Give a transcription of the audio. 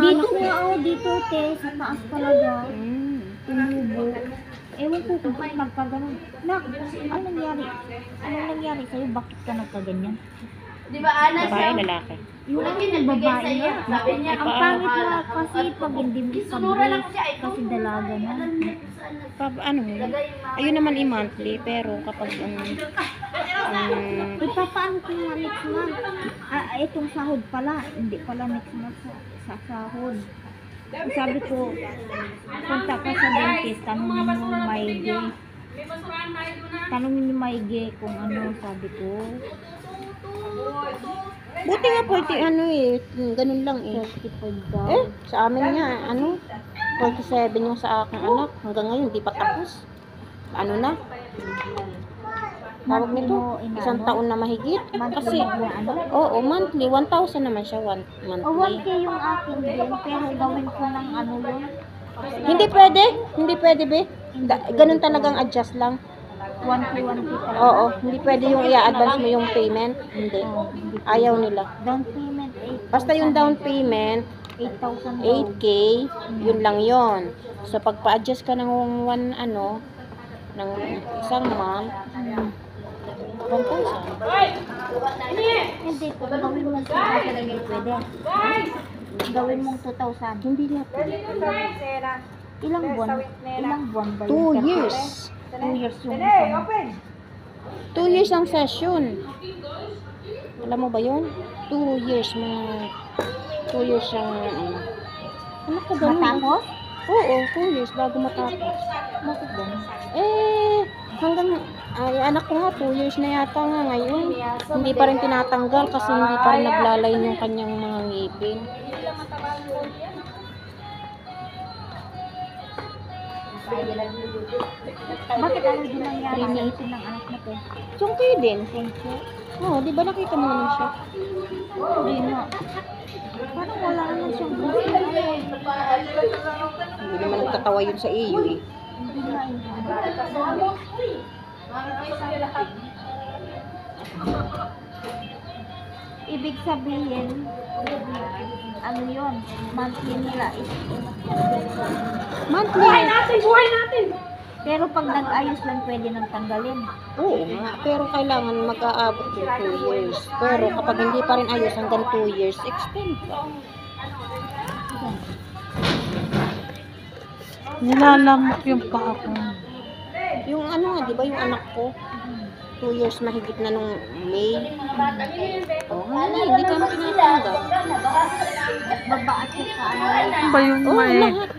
Dito nga ako, dito te, sa taas talaga. Tumubo. Ewan ko kung ba't nagkaganon. Nak, ano nangyari? Ano nangyari sa'yo? Bakit ka nagkaganyan? Di ba, Ana? Babae, lalaki. Yung babae na. Ang pangit na kasi pag hindi mo sabay, kasi dalaga na. Ano, ayun naman i-monthly, pero kapag Paano kung next month? Itong sahod pala, hindi pala next month sa sahod. Sabi ko, punta ka sa dentist, tanongin mo maigi. Tanongin mo maigi kung ano, sabi ko. buti nga po, ano eh, ganun lang eh. 35 daw. Sa amin nga, 47 yung sa aking anak. Hanggang ngayon, di pa tapos. Ano na? Tawag nito, isang taon na mahigit. Kasi, oo, monthly, 1,000 naman siya, monthly. O 1K yung akin din, pero gawin ko ng ano yun. Hindi pwede be. Ganun talagang adjust lang. 1K talaga. Oo, hindi pwede yung i-advance mo yung payment. Hindi. Ayaw nila. Down payment, 8,000. Basta yung down payment, 8,000 8K, yun lang yon. So, pag pa-adjust ka ng ng isang month, 1,000. Hindi, kung gawin mo 2,000, hindi pwede. Gawin mong 2,000. Hindi na. Ilang buwan? Ilang buwan ba 2 years. 2 years yung isang. 2 years ang session. Alam mo ba yun? 2 years, mga 2 years ang ano ka ba? Matapos? Oo, 2 years bago matapos. Bakit ganun? Hanggang anak ko nga 2 years na yata nga ngayon. Hindi pa rin tinatanggal kasi hindi pa rin naglalay yung kanyang mga ngipin. Bakit ano din nangyari sa ipin ng anak mo to? Sungkay din. Oo, di ba nakita mo naman siya? Hindi nga. Parang wala naman siyang gusto. Hindi naman nagtatawa yun sa iyo eh. Hindi nga yun. Ibig sabihin, ano yun, monthly nila is Monthly. Buhay natin! pero pag nag-ayos lang pwede nang tanggalin. Oo nga, pero kailangan mag-aabot yung 2 years. Pero kapag hindi pa rin ayos hanggang 2 years, extend pa. Nilalamok yung paa ko. Yung ano nga, di ba yung anak ko? 2 years mahigit na nung May. Oo, hindi ka makinatanggal. Baba at saka ano. Ano ba yung Oo, may... lahat.